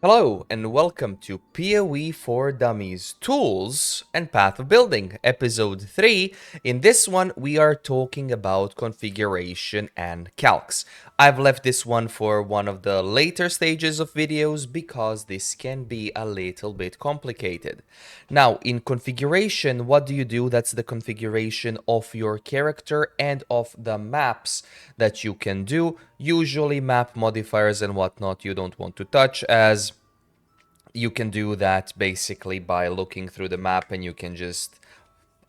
Hello and welcome to PoE for Dummies Tools and Path of Building, Episode 3. In this one, we are talking about configuration and calcs. I've left this one for one of the later stages of videos because this can be a little bit complicated. Now, in configuration, what do you do? That's the configuration of your character and of the maps that you can do. Usually map modifiers and whatnot you don't want to touch, as you can do that basically by looking through the map and you can just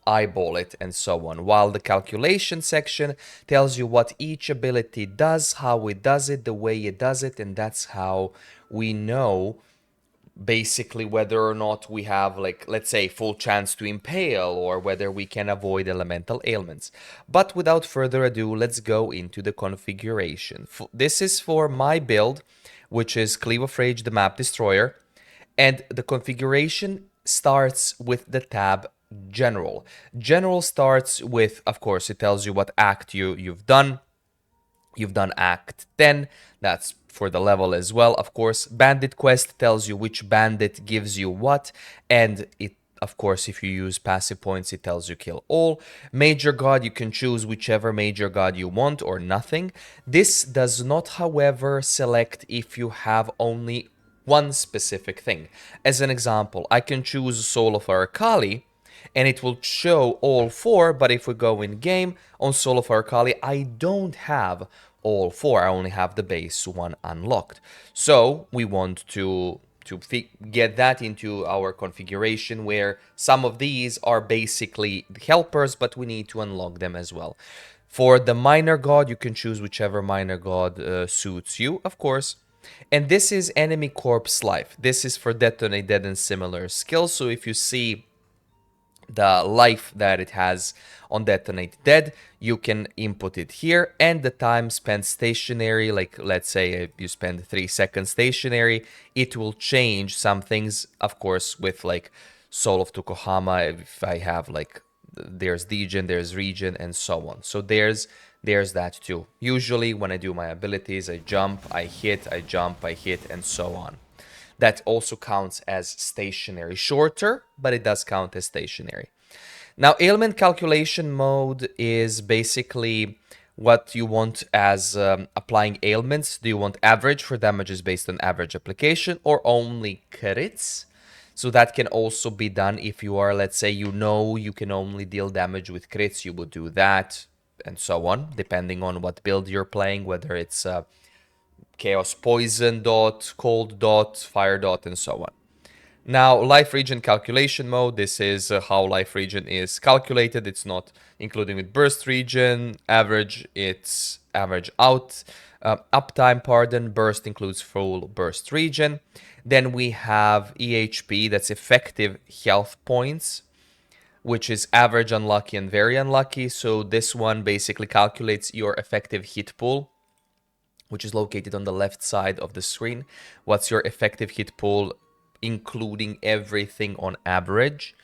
eyeball it and so on. While the calculation section tells you what each ability does, how it does it, the way it does it, and that's how we know basically whether or not we have, like, let's say, full chance to impale or whether we can avoid elemental ailments. But without further ado, let's go into the configuration. This is for my build, which is Cleave of Rage, the Map Destroyer. And the configuration starts with the tab General. General starts with, of course, it tells you what act you've done. You've done Act 10. That's for the level as well, of course. Bandit Quest tells you which bandit gives you what. And it, of course, if you use passive points, it tells you kill all. Major God, you can choose whichever major god you want or nothing. This does not, however, select if you have only one specific thing. As an example, I can choose Soul of Arcali, and it will show all four, but if we go in game on Soul of Arcali, I don't have all four. I only have the base one unlocked. So we want to get that into our configuration, where some of these are basically helpers, but we need to unlock them as well. For the minor god, you can choose whichever minor god suits you, of course. And this is enemy corpse life. This is for detonate dead and similar skills. So if you see the life that it has on detonate dead, you can input it here, and the time spent stationary, like let's say if you spend 3 seconds stationary, it will change some things, of course, with like Soul of Tukohama. If I have like, there's Degen, there's Regen, and so on. So there's that too. Usually when I do my abilities, I jump, I hit, I jump, I hit, and so on. That also counts as stationary. Shorter, but it does count as stationary. Now, ailment calculation mode is basically what you want as applying ailments. Do you want average for damages based on average application, or only crits? So that can also be done if you are, let's say, you know you can only deal damage with crits, you would do that, and so on, depending on what build you're playing, whether it's Chaos Poison dot, Cold dot, Fire dot, and so on. Now, life region calculation mode, this is how life region is calculated. It's not including with burst region. Average, it's average out. Uptime, pardon, burst includes full burst region. Then we have EHP, that's effective health points, which is average, unlucky, and very unlucky. So this one basically calculates your effective hit pool, which is located on the left side of the screen. What's your effective hit pool, including everything on average?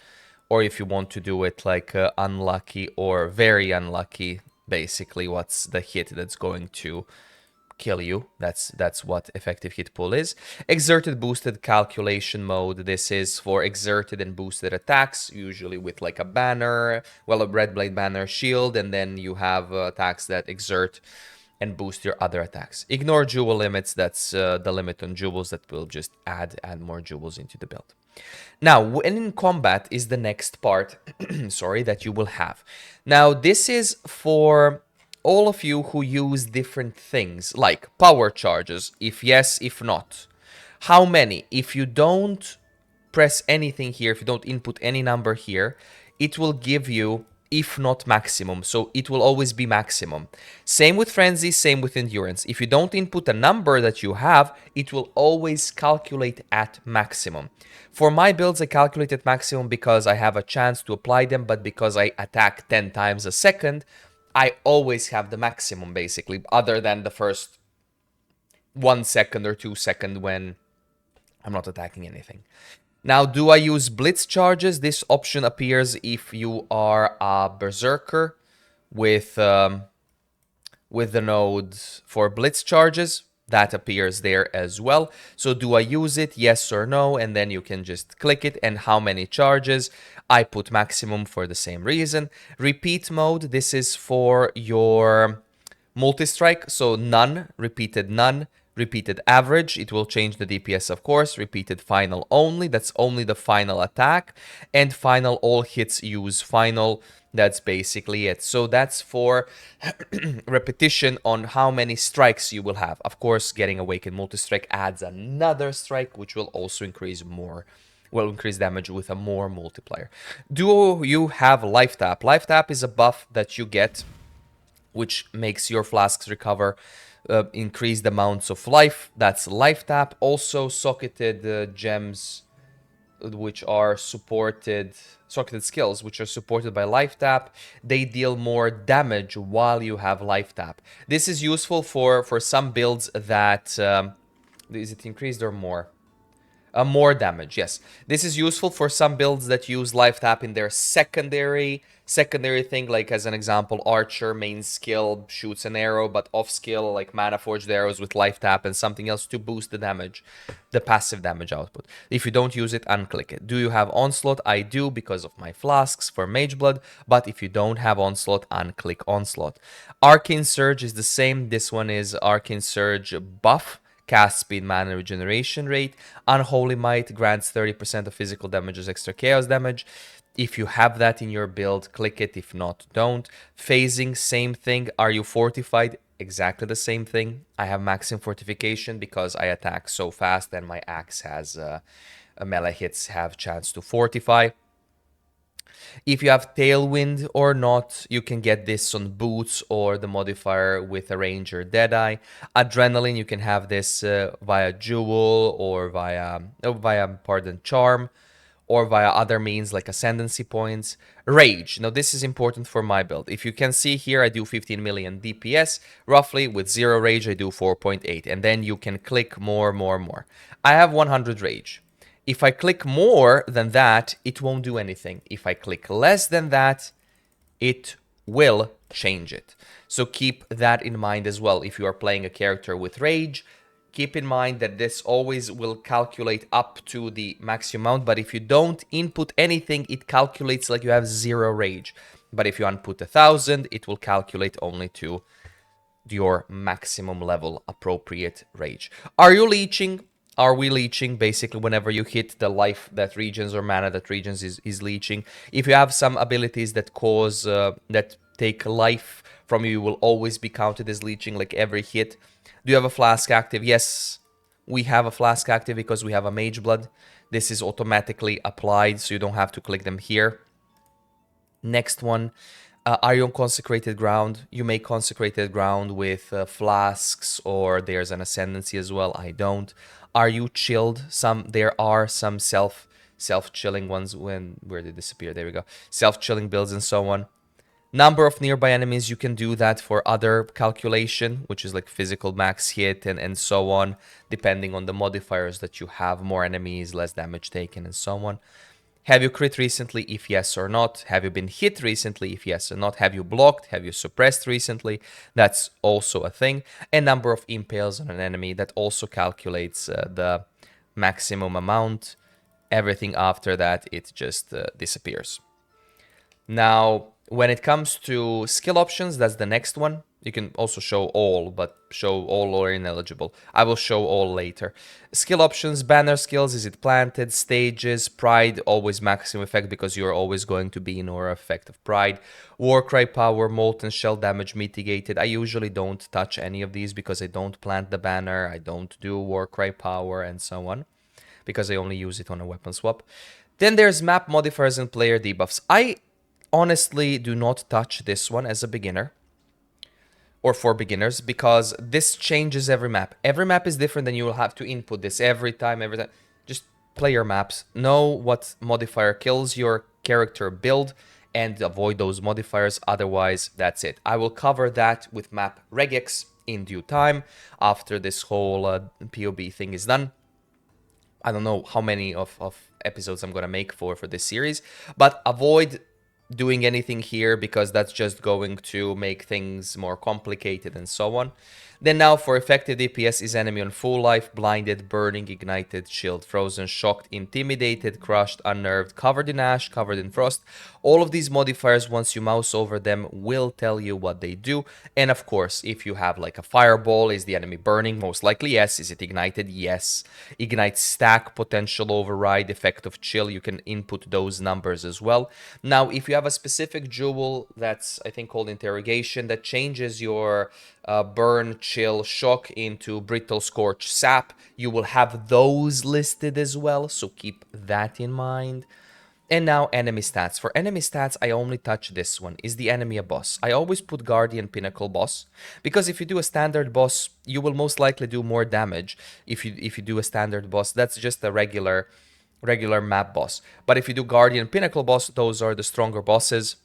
Or if you want to do it like unlucky or very unlucky, basically what's the hit that's going to kill you. That's what effective hit pool is. Exerted boosted calculation mode. This is for exerted and boosted attacks, usually with like a banner, well, a red blade banner, shield, and then you have attacks that exert and boost your other attacks. Ignore jewel limits. That's the limit on jewels that will just add more jewels into the build. Now, when in combat is the next part, sorry, that you will have. Now, this is for all of you who use different things, like power charges, if yes, if not. How many? If you don't press anything here, if you don't input any number here, it will give you if not maximum, so it will always be maximum. Same with frenzy, same with endurance. If you don't input a number that you have, it will always calculate at maximum. For my builds, I calculate at maximum because I have a chance to apply them, but because I attack 10 times a second, I always have the maximum, basically, other than the first 1 second or 2 seconds when I'm not attacking anything. Now, do I use blitz charges? This option appears if you are a berserker with the node for blitz charges. that appears there as well. So do I use it? Yes or no? And then you can just click it. And how many charges? I put maximum for the same reason. Repeat mode, this is for your multi-strike, so none, repeated average, it will change the DPS of course, repeated final only, that's only the final attack, and final all hits use final, that's basically it. So that's for repetition on how many strikes you will have. Of course, getting Awakened multi-strike adds another strike, which will also increase damage with a more multiplier. Do you have Life Tap? Life Tap is a buff that you get which makes your flasks recover increased amounts of life. That's Life Tap. Also socketed gems, which are socketed skills, which are supported by Life Tap. They deal more damage while you have Life Tap. This is useful for some builds that... is it increased or more? More damage, yes. This is useful for some builds that use Life Tap in their secondary thing, like as an example, Archer, main skill, shoots an arrow, but off skill, like Mana Forged arrows with Life Tap and something else to boost the damage, the passive damage output. If you don't use it, unclick it. Do you have Onslaught? I do because of my flasks for Mage Blood, but if you don't have Onslaught, unclick Onslaught. Arcane Surge is the same. This one is Arcane Surge buff. Cast speed, mana regeneration rate. Unholy Might grants 30% of physical damage as extra chaos damage. If you have that in your build, click it. If not, don't. Phasing, same thing. Are you fortified? Exactly the same thing. I have maximum fortification because I attack so fast and my axe has melee hits have chance to fortify. If you have Tailwind or not, you can get this on Boots or the modifier with a Ranger Deadeye. Adrenaline, you can have this via Jewel or via Charm, or via other means like Ascendancy points. Rage, now this is important for my build. If you can see here, I do 15 million DPS, roughly. With 0 Rage, I do 4.8, and then you can click more. I have 100 Rage. If I click more than that, it won't do anything. If I click less than that, it will change it. So keep that in mind as well. If you are playing a character with Rage, keep in mind that this always will calculate up to the maximum amount, but if you don't input anything, it calculates like you have 0 Rage. But if you input 1000, it will calculate only to your maximum level appropriate Rage. Are you leeching? Are we leeching? Basically, whenever you hit the life that regions or mana that regions is leeching. If you have some abilities that cause, that take life from you, will always be counted as leeching, like every hit. Do you have a flask active? Yes, we have a flask active because we have a Mage Blood. This is automatically applied, so you don't have to click them here. Next one. Are you on consecrated ground? You make consecrated ground with flasks, or there's an ascendancy as well. I don't. Are you chilled? There are some self-chilling ones. Where did they disappear? There we go. Self-chilling builds and so on. Number of nearby enemies, you can do that for other calculation, which is like physical max hit and so on, depending on the modifiers that you have. More enemies, less damage taken, and so on. Have you crit recently? If yes or not. Have you been hit recently? If yes or not. Have you blocked? Have you suppressed recently? That's also a thing. And number of impales on an enemy, that also calculates the maximum amount. Everything after that, it just disappears. Now, when it comes to skill options, that's the next one. You can also show all, but show all or ineligible. I will show all later. Skill options, banner skills, is it planted, stages, pride, always maximum effect because you're always going to be in aura effect of pride. Warcry power, molten shell damage mitigated. I usually don't touch any of these because I don't plant the banner, I don't do Warcry power and so on, because I only use it on a weapon swap. Then there's map modifiers and player debuffs. I honestly do not touch this one as a beginner, or for beginners, because this changes every map. Every map is different, and you will have to input this every time. Just play your maps, know what modifier kills your character build, and avoid those modifiers. Otherwise, that's it. I will cover that with map regex in due time, after this whole PoB thing is done. I don't know how many of episodes I'm gonna make for this series, but avoid doing anything here because that's just going to make things more complicated and so on. Then now for effective DPS is enemy on full life, blinded, burning, ignited, chilled, frozen, shocked, intimidated, crushed, unnerved, covered in ash, covered in frost. All of these modifiers, once you mouse over them, will tell you what they do. And of course, if you have like a fireball, is the enemy burning? Most likely yes. Is it ignited? Yes. Ignite stack, potential override, effect of chill, you can input those numbers as well. Now, if you have a specific jewel that's, I think, called interrogation, that changes your burn, chill, shock into brittle, scorch, sap, you will have those listed as well, so keep that in mind. And now enemy stats. For enemy stats, I only touch this one. Is the enemy a boss? I always put Guardian Pinnacle boss, because if you do a standard boss, you will most likely do more damage. If you do a standard boss, that's just a regular map boss. But if you do Guardian Pinnacle boss, those are the stronger bosses.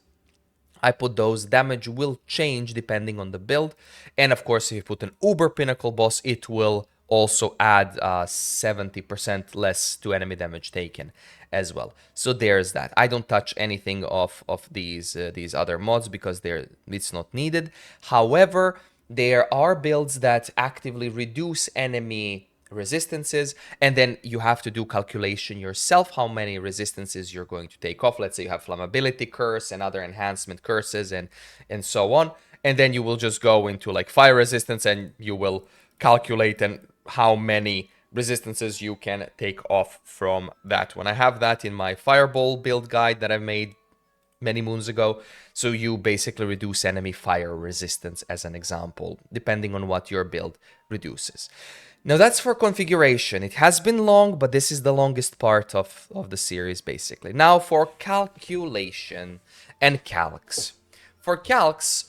I put those. Damage will change depending on the build. And of course, if you put an Uber Pinnacle boss, it will also add 70% less to enemy damage taken as well. So there's that. I don't touch anything of these other mods because it's not needed. However, there are builds that actively reduce enemy resistances, and then you have to do calculation yourself how many resistances you're going to take off. Let's say you have flammability curse and other enhancement curses and so on, and then you will just go into like fire resistance and you will calculate and how many resistances you can take off from that one. I have that in my fireball build guide that I made many moons ago. So you basically reduce enemy fire resistance as an example, depending on what your build reduces. Now that's for configuration. It has been long, but this is the longest part of the series basically. Now for calculation and calcs. For calcs,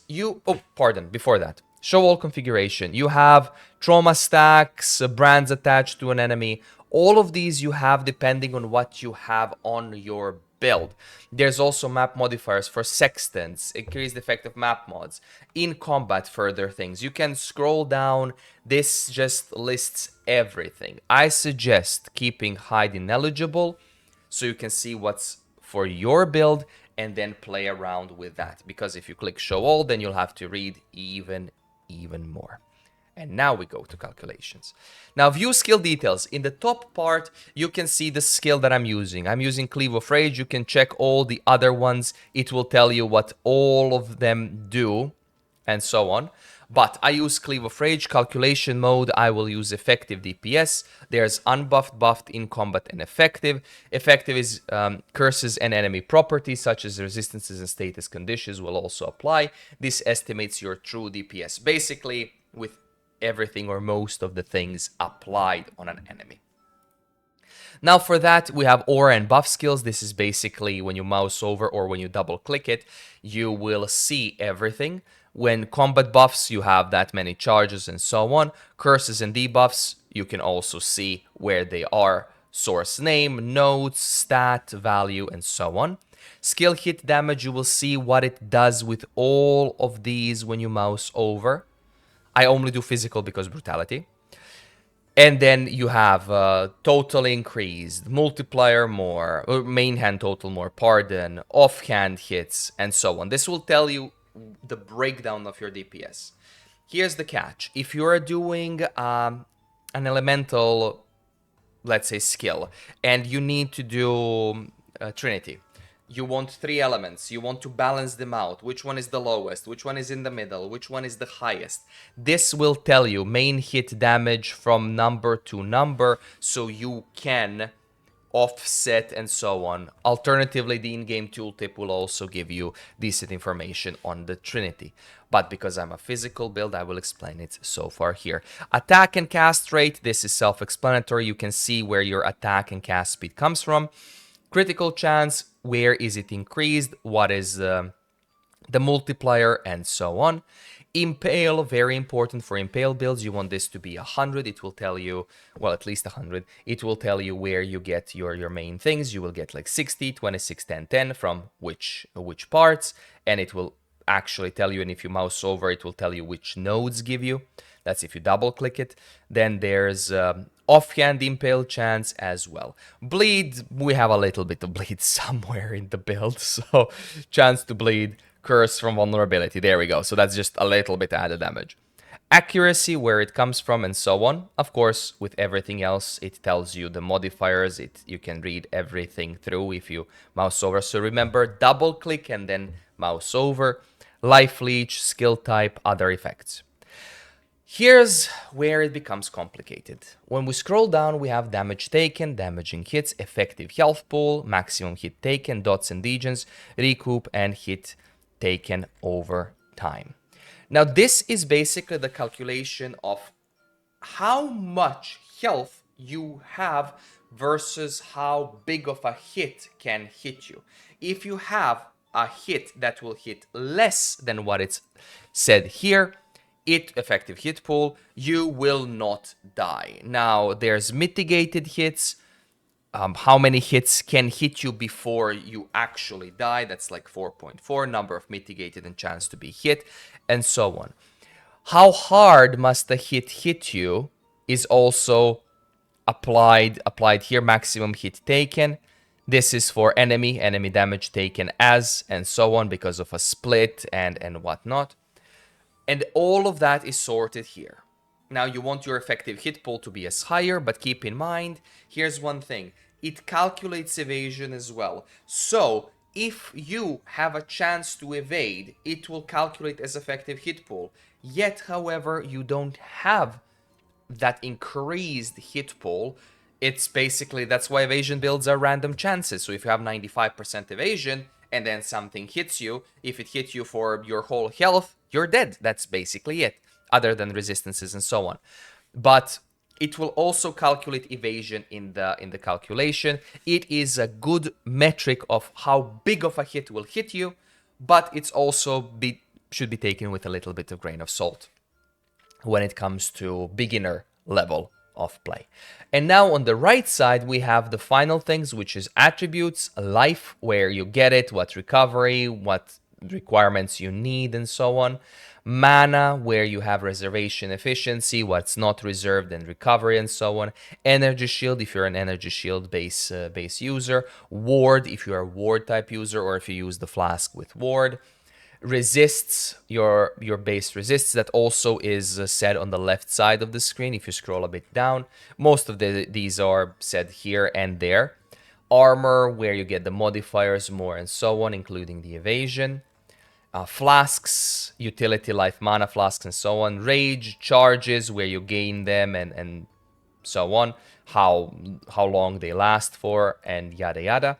before that, show all configuration. You have trauma stacks, brands attached to an enemy. All of these you have depending on what you have on your build. There's also map modifiers for sextants, increase the effect of map mods. In combat, further things. You can scroll down. This just lists everything. I suggest keeping hide ineligible so you can see what's for your build and then play around with that. Because if you click show all, then you'll have to read even more. And now we go to calculations. Now view skill details. In the top part, you can see the skill that I'm using. I'm using Cleave of Rage. You can check all the other ones. It will tell you what all of them do and so on. But I use Cleave of Rage. Calculation mode, I will use effective DPS. There's unbuffed, buffed, in combat, and effective. Effective is curses and enemy properties such as resistances and status conditions will also apply. This estimates your true DPS. Basically, with everything or most of the things applied on an enemy. Now for that, we have aura and buff skills. This is basically when you mouse over or when you double click it, you will see everything. When combat buffs, you have that many charges and so on. Curses and debuffs, you can also see where they are. Source name, nodes, stat, value, and so on. Skill hit damage, you will see what it does with all of these when you mouse over. I only do physical because brutality. And then you have total increased, multiplier more, or main hand total more, pardon, offhand hits, and so on. This will tell you the breakdown of your DPS. Here's the catch. If you are doing an elemental, let's say, skill, and you need to do Trinity, you want 3 elements, you want to balance them out, which one is the lowest, which one is in the middle, which one is the highest. This will tell you main hit damage from number to number, so you can offset and so on. Alternatively, the in-game tooltip will also give you decent information on the Trinity. But because I'm a physical build, I will explain it so far here. Attack and cast rate, this is self-explanatory. You can see where your attack and cast speed comes from. Critical chance, where is it increased, what is the multiplier, and so on. Impale, very important for impale builds. You want this to be 100. It will tell you, well, at least 100. It will tell you where you get your main things. You will get like 60, 26, 10, 10 from which parts, and it will actually tell you, and if you mouse over, it will tell you which nodes give you. That's if you double click it. Then there's offhand impale chance as well. Bleed, we have a little bit of bleed somewhere in the build. So chance to bleed, curse from vulnerability. There we go. So that's just a little bit added damage. accuracy, where it comes from, and so on. Of course, with everything else, it tells you the modifiers. You can read everything through if you mouse over. So remember, double click and then mouse over. Life leech, skill type, other effects. Here's where it becomes complicated. When we scroll down, we have damage taken, damaging hits, effective health pool, maximum hit taken, dots and degens, recoup, and hit taken over time. Now, this is basically the calculation of how much health you have versus how big of a hit can hit you. If you have a hit that will hit less than what it's said here, effective hit pool, you will not die. Now, there's mitigated hits. How many hits can hit you before you actually die? That's like 4.4, number of mitigated and chance to be hit, and so on. How hard must the hit you is also applied here. Maximum hit taken. This is for enemy damage taken as, and so on, because of a split and whatnot. And all of that is sorted here. Now you want your effective hit pool to be as higher, but keep in mind, here's one thing. It calculates evasion as well. So if you have a chance to evade, it will calculate as effective hit pool. Yet, however, you don't have that increased hit pool. It's basically, that's why evasion builds are random chances. So if you have 95% evasion and then something hits you, if it hits you for your whole health, you're dead. That's basically it, other than resistances and so on. But it will also calculate evasion in the calculation. It is a good metric of how big of a hit will hit you, but it's also should be taken with a little bit of grain of salt when it comes to beginner level of play. And now on the right side, we have the final things, which is attributes, life, where you get it, what recovery, what requirements you need, and so on. Mana, where you have reservation efficiency, what's not reserved, and recovery, and so on. Energy shield, if you're an energy shield base user. Ward, if you're a ward type user, or if you use the flask with ward. Resists, your base resists, that also is said on the left side of the screen if you scroll a bit down. Most of these are said here and there. Armor, where you get the modifiers more and so on, including the evasion. Flasks, utility, life, mana flasks, and so on. Rage, charges, where you gain them and so on, how long they last for, and yada yada.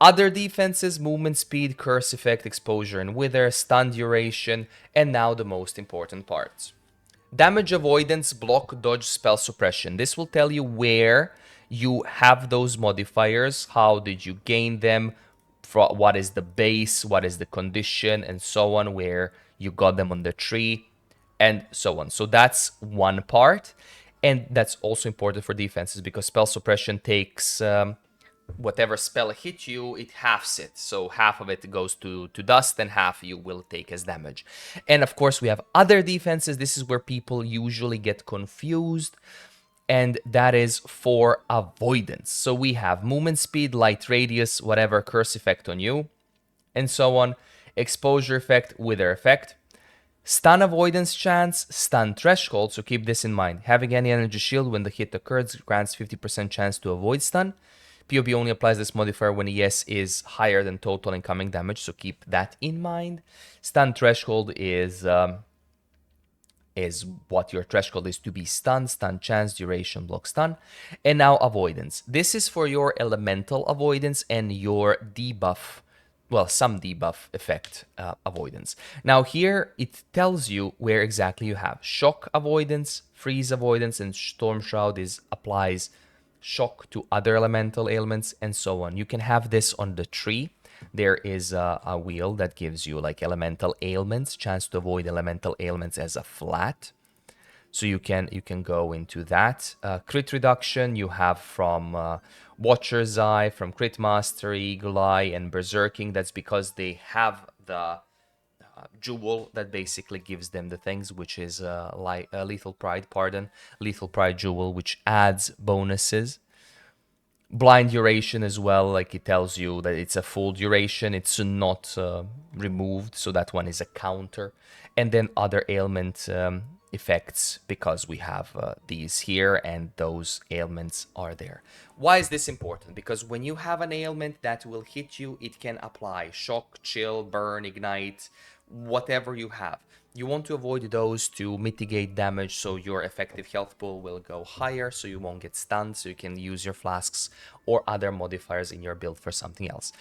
Other defenses, movement speed, curse effect, exposure and wither, stun duration, and now the most important parts. Damage avoidance, block, dodge, spell suppression. This will tell you where you have those modifiers, how did you gain them, what is the base, what is the condition, and so on, where you got them on the tree, and so on. So that's one part, and that's also important for defenses because spell suppression takes... whatever spell hit you, it halves it. So half of it goes to dust and half you will take as damage. And of course, we have other defenses. This is where people usually get confused. And that is for avoidance. So we have movement speed, light radius, whatever, curse effect on you, and so on. Exposure effect, wither effect. Stun avoidance chance, stun threshold. So keep this in mind. Having any energy shield when the hit occurs grants 50% chance to avoid stun. PoE only applies this modifier when ES is higher than total incoming damage, so keep that in mind. Stun threshold is what your threshold is to be stunned, stun chance, duration, block, stun. And now avoidance. This is for your elemental avoidance and your debuff, well, some debuff effect avoidance. Now here it tells you where exactly you have shock avoidance, freeze avoidance, and storm shroud applies shock to other elemental ailments, and so on. You can have this on the tree. There is a wheel that gives you like elemental ailments, chance to avoid elemental ailments as a flat. So you can go into that. Crit reduction you have from Watcher's Eye, from Crit Mastery, Eagle Eye, and Berserking. That's because they have the jewel that basically gives them the things, which is Lethal Pride, Lethal Pride jewel, which adds bonuses. Blind duration as well, like it tells you that it's a full duration, it's not removed, so that one is a counter. And then other ailment effects because we have these here and those ailments are there. Why is this important? Because when you have an ailment that will hit you, it can apply shock, chill, burn, ignite, whatever you have. You want to avoid those to mitigate damage so your effective health pool will go higher, so you won't get stunned, so you can use your flasks or other modifiers in your build for something else.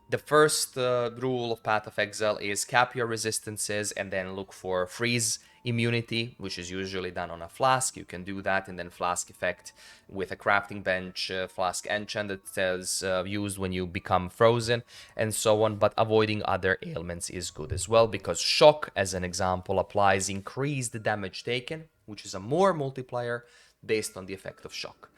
The first rule of Path of Exile is cap your resistances and then look for freeze immunity, which is usually done on a flask. You can do that, and then flask effect with a crafting bench, flask enchant that is used when you become frozen, and so on. But avoiding other ailments is good as well, because shock, as an example, applies increased damage taken, which is a more multiplier based on the effect of shock.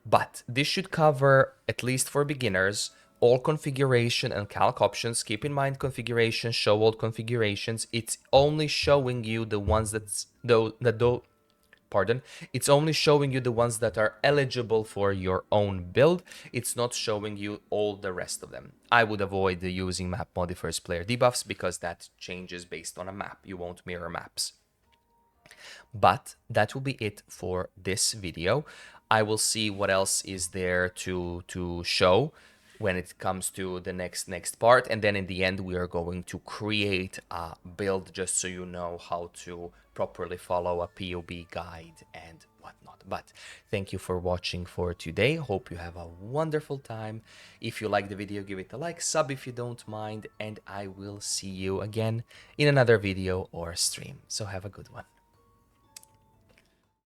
But this should cover, at least for beginners, all configuration and calc options. Keep in mind, configuration, show all configurations. It's only showing you the ones it's only showing you the ones that are eligible for your own build. It's not showing you all the rest of them. I would avoid using map modifiers player debuffs because that changes based on a map. You won't mirror maps. But that will be it for this video. I will see what else is there to show when it comes to the next part, and then in the end we are going to create a build just so you know how to properly follow a PoE guide and whatnot. But thank you for watching for today. Hope you have a wonderful time. If you like the video, give it a like, sub if you don't mind, and I will see you again in another video or stream. So have a good one.